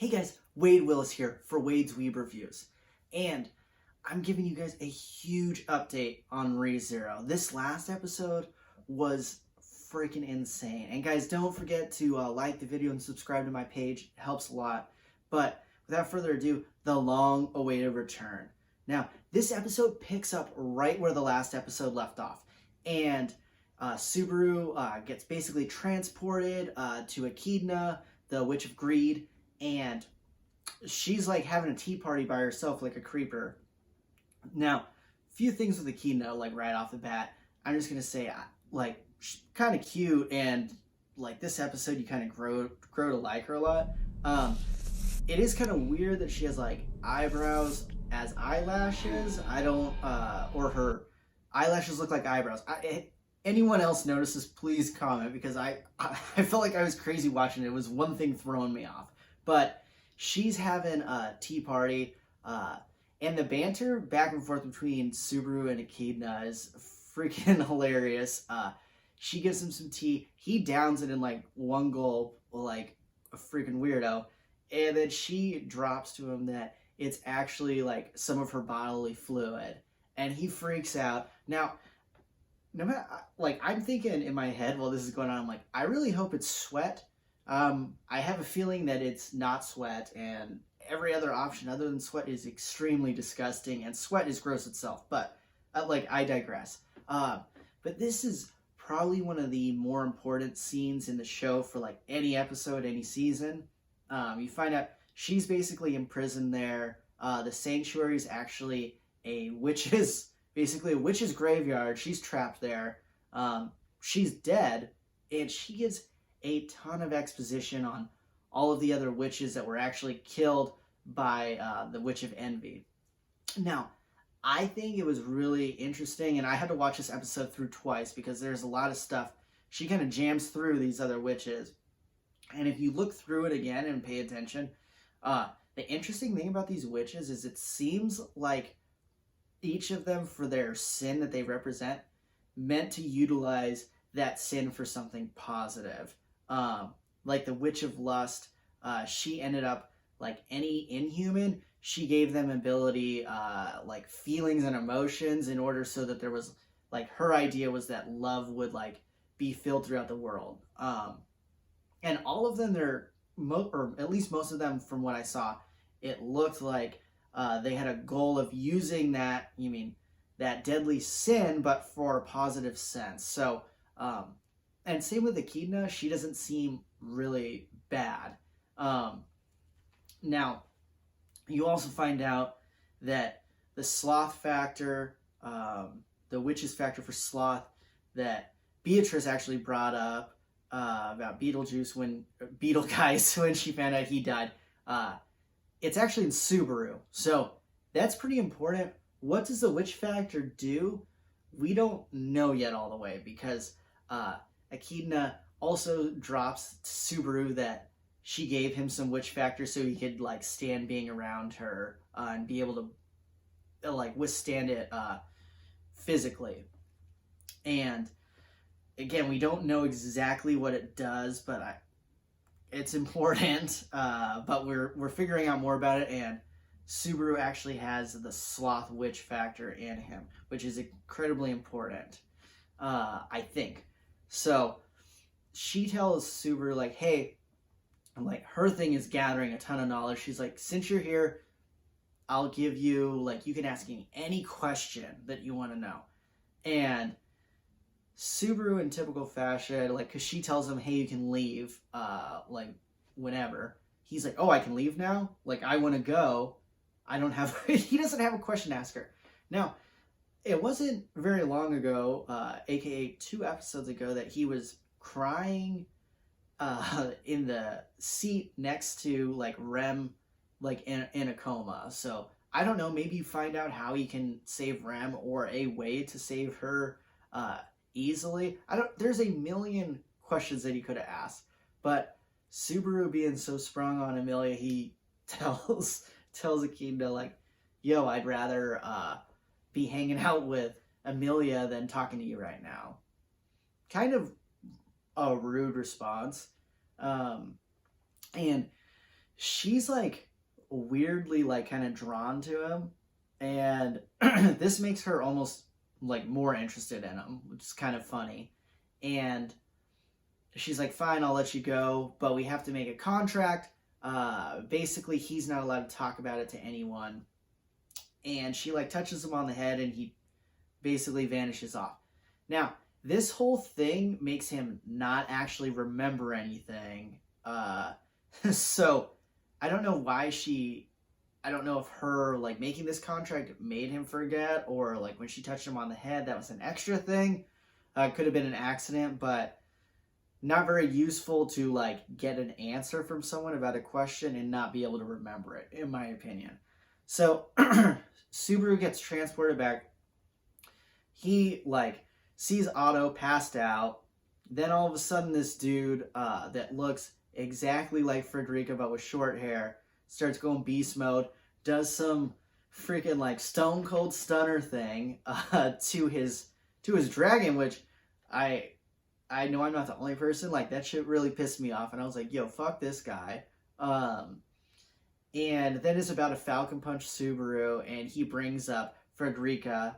Hey guys, Wade Willis here for Wade's Weeb Reviews, and I'm giving you guys a huge update on ReZero. This last episode was freaking insane, and guys, don't forget to like the video and subscribe to my page. It helps a lot. But without further ado, the long-awaited return. Now, this episode picks up right where the last episode left off, and Subaru gets basically transported to Echidna, the Witch of Greed, and she's like having a tea party by herself like a creeper. Now, few things with Echidna, like right off the bat. I'm just gonna say, like, kind of cute, and like this episode, you kind of grow to like her a lot. It is kind of weird that she has like eyebrows as eyelashes. I don't, or her eyelashes look like eyebrows. Anyone else notices, please comment, because I felt like I was crazy watching it. It was one thing throwing me off. But she's having a tea party, and the banter back and forth between Subaru and Echidna is freaking hilarious. She gives him some tea. He downs it in like one gulp, like a freaking weirdo. And then she drops to him that it's actually like some of her bodily fluid. And he freaks out. Now, no matter, like, I'm thinking in my head while this is going on, I'm like, I really hope it's sweat. I have a feeling that it's not sweat, and every other option other than sweat is extremely disgusting, and sweat is gross itself, but I digress. But this is probably one of the more important scenes in the show for like any episode, any season. You find out she's basically imprisoned there. The sanctuary is actually basically a witch's graveyard. She's trapped there. She's dead, and she gives a ton of exposition on all of the other witches that were actually killed by the Witch of Envy. Now, I think it was really interesting, and I had to watch this episode through twice because there's a lot of stuff. She kind of jams through these other witches. And if you look through it again and pay attention, the interesting thing about these witches is it seems like each of them, for their sin that they represent, meant to utilize that sin for something positive. Like the Witch of Lust, she ended up, like any inhuman, she gave them ability, like feelings and emotions, in order so that there was, like, her idea was that love would like be filled throughout the world. And all of them, or at least most of them from what I saw, it looked like they had a goal of using that, that deadly sin, but for a positive sense. So, and same with Echidna, she doesn't seem really bad. Now, you also find out that the sloth factor, the witch's factor for sloth, that Beatrice actually brought up about Beetlejuice Beetlegeist when she found out he died, it's actually in Subaru. So that's pretty important. What does the witch factor do? We don't know yet all the way, because Echidna also drops to Subaru that she gave him some witch factor so he could like stand being around her and be able to like withstand it physically. And again, we don't know exactly what it does, but it's important. But we're figuring out more about it, and Subaru actually has the sloth witch factor in him, which is incredibly important, I think. So she tells Subaru, like, hey, like, her thing is gathering a ton of knowledge. She's like, since you're here, I'll give you, like, you can ask me any question that you want to know. And Subaru, in typical fashion, like, because she tells him, hey, you can leave, like, whenever. He's like, oh, I can leave now? Like, I want to go. I don't have, he doesn't have a question to ask her. Now, it wasn't very long ago, aka 2 episodes ago, that he was crying in the seat next to, like, Rem, like, in a coma. So I don't know, maybe you find out how he can save Rem, or a way to save her easily. There's a million questions that he could have asked, but Subaru, being so sprung on Amelia, he tells Echidna, like, yo, I'd rather be hanging out with Amelia than talking to you right now. Kind of a rude response. And she's like weirdly like kind of drawn to him, and this makes her almost like more interested in him, which is kind of funny. And she's like, fine, I'll let you go, but we have to make a contract. Basically, he's not allowed to talk about it to anyone. And she like touches him on the head, and he basically vanishes off. Now, this whole thing makes him not actually remember anything. So I don't know why I don't know if her like making this contract made him forget, or like when she touched him on the head, that was an extra thing. Could have been an accident, but not very useful to like get an answer from someone about a question and not be able to remember it, in my opinion. So Subaru gets transported back. He like sees Otto passed out. Then all of a sudden this dude that looks exactly like Frederica but with short hair starts going beast mode, does some freaking like stone cold stunner thing to his dragon, which I know I'm not the only person. Like, that shit really pissed me off, and I was like, yo, fuck this guy. And then it's about a Falcon Punch Subaru, and he brings up Frederica,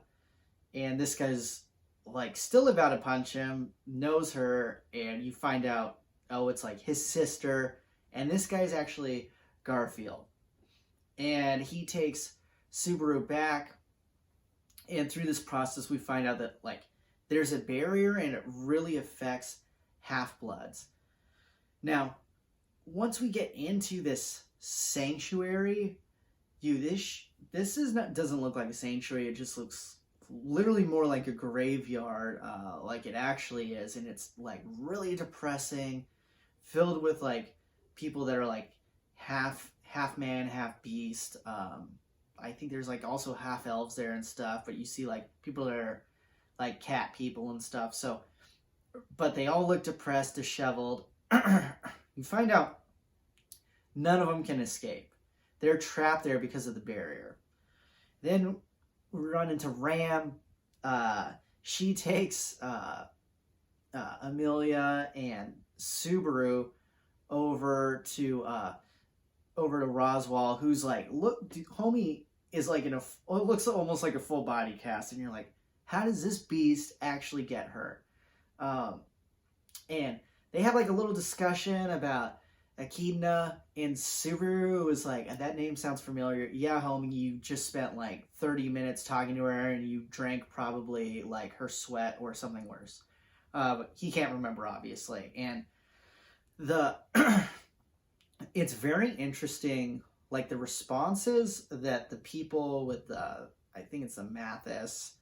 and this guy's like still about to punch him, knows her, and you find out, oh, it's like his sister, and this guy's actually Garfield. And he takes Subaru back, and through this process we find out that like there's a barrier and it really affects half-bloods. Now, once we get into this sanctuary, this doesn't look like a sanctuary. It just looks literally more like a graveyard, like it actually is, and it's like really depressing, filled with like people that are like half man, half beast. I think there's like also half elves there and stuff, but you see like people that are like cat people and stuff. So, but they all look depressed, disheveled. You find out none of them can escape. They're trapped there because of the barrier. Then we run into Ram. She takes Amelia and Subaru over to Roswell, who's like, look, dude, homie is like it looks almost like a full body cast, and you're like, how does this beast actually get hurt? And they have like a little discussion about Echidna, and Subaru was like, that name sounds familiar. Yeah, homie, you just spent like 30 minutes talking to her, and you drank probably like her sweat or something worse. But he can't remember, obviously. And it's very interesting, like the responses that the people with I think it's the Mathis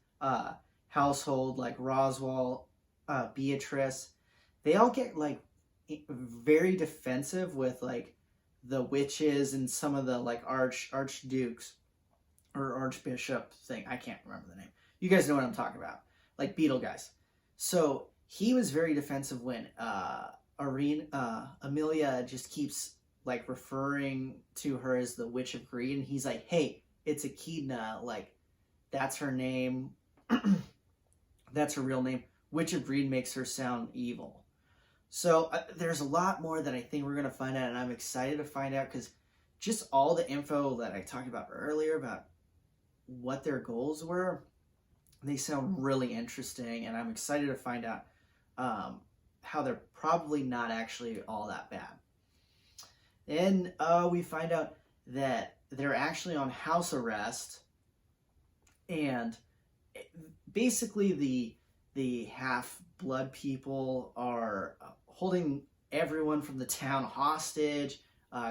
household, like Roswell, Beatrice, they all get like very defensive with like the witches and some of the like archdukes or archbishop thing. I can't remember the name. You guys know what I'm talking about, like Beetle guys. So he was very defensive when Amelia just keeps like referring to her as the Witch of Greed, and he's like, hey, it's Echidna, like that's her name. That's her real name. Witch of Greed makes her sound evil. So there's a lot more that I think we're going to find out, and I'm excited to find out, because just all the info that I talked about earlier about what their goals were, they sound really interesting, and I'm excited to find out how they're probably not actually all that bad. Then we find out that they're actually on house arrest, and basically the half-blood people are holding everyone from the town hostage.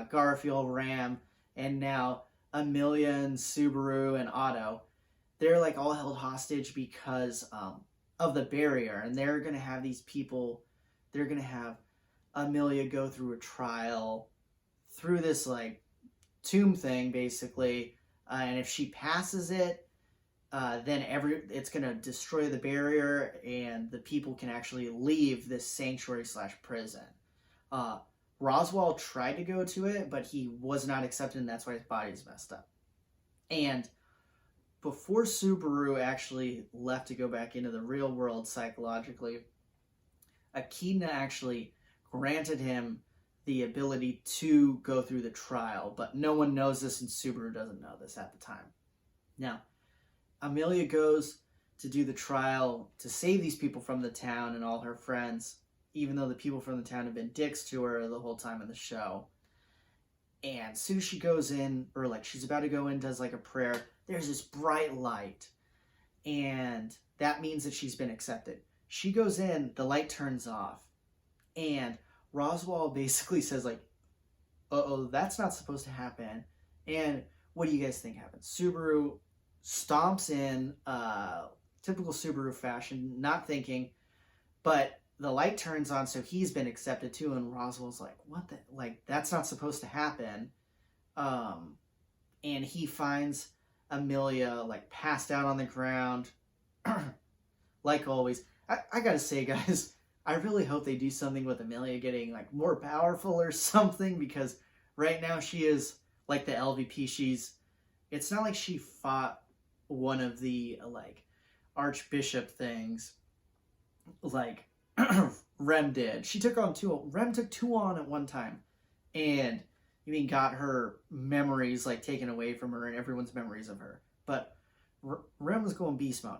Garfield, Ram, and now Amelia and Subaru and Otto. They're like all held hostage because of the barrier, and they're going to have these people, they're going to have Amelia go through a trial through this like tomb thing, basically, and if she passes it, then it's going to destroy the barrier, and the people can actually leave this sanctuary / prison. Roswell tried to go to it, but he was not accepted, and that's why his body's messed up. And before Subaru actually left to go back into the real world psychologically, Echidna actually granted him the ability to go through the trial, but no one knows this, and Subaru doesn't know this at the time. Now, Amelia goes to do the trial to save these people from the town and all her friends, even though the people from the town have been dicks to her the whole time in the show. And as soon as she goes in, or like she's about to go in, does like a prayer, there's this bright light. And that means that she's been accepted. She goes in, the light turns off. And Roswell basically says like, uh-oh, that's not supposed to happen. And what do you guys think happens? Subaru stomps in, typical Subaru fashion, not thinking, but the light turns on, so he's been accepted too, and Roswell's like, what the, like, that's not supposed to happen. And he finds Amelia, like, passed out on the ground, like always. I gotta say, guys, I really hope they do something with Amelia getting, like, more powerful or something, because right now she is, like, the LVP. It's not like she fought one of the, like, Archbishop things, like Rem did. She took on two. Rem took two on at one time, and got her memories like taken away from her and everyone's memories of her. But Rem was going beast mode.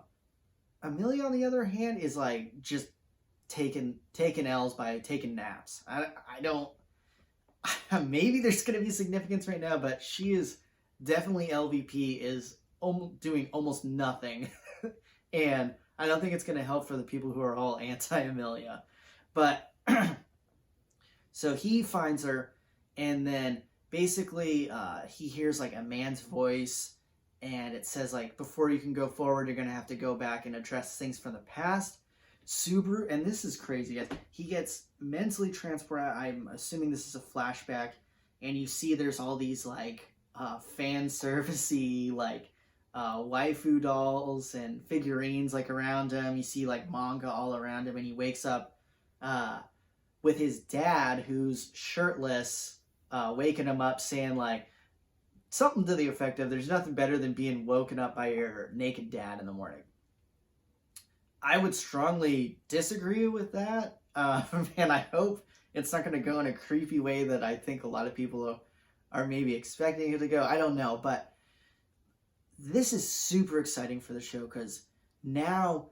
Amelia, on the other hand, is like just taking L's by taking naps. I don't. Maybe there's gonna be significance right now, but she is definitely LVP is doing almost nothing. And I don't think it's going to help for the people who are all anti-Amelia. But, so he finds her, and then basically he hears like a man's voice, and it says like, before you can go forward, you're going to have to go back and address things from the past. Subaru, and this is crazy, guys, he gets mentally transported. I'm assuming this is a flashback, and you see there's all these like fan servicey, like, waifu dolls and figurines like around him. You see like manga all around him, and he wakes up with his dad, who's shirtless, waking him up, saying like something to the effect of, there's nothing better than being woken up by your naked dad in the morning. I would strongly disagree with that, and I hope it's not going to go in a creepy way that I think a lot of people are maybe expecting it to go. I don't know, but this is super exciting for the show, because now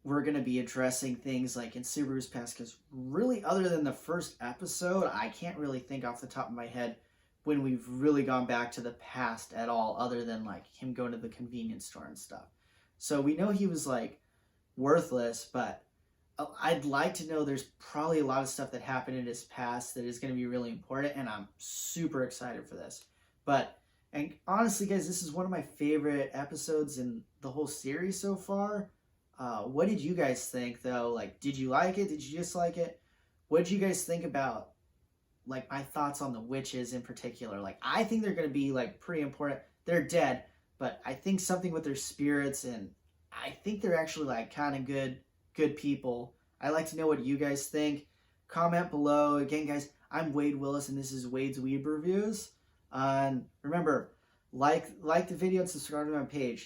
we're going to be addressing things like in Subaru's past, because really, other than the first episode, I can't really think off the top of my head when we've really gone back to the past at all, other than like him going to the convenience store and stuff. So we know he was like worthless, but I'd like to know there's probably a lot of stuff that happened in his past that is going to be really important, and I'm super excited for this. And honestly, guys, this is one of my favorite episodes in the whole series so far. What did you guys think, though? Like, did you like it? Did you dislike it? What did you guys think about, like, my thoughts on the witches in particular? Like, I think they're going to be, like, pretty important. They're dead, but I think something with their spirits, and I think they're actually, like, kind of good people. I'd like to know what you guys think. Comment below. Again, guys, I'm Wade Willis, and this is Wade's Weeb Reviews. And remember, like the video and subscribe to my page.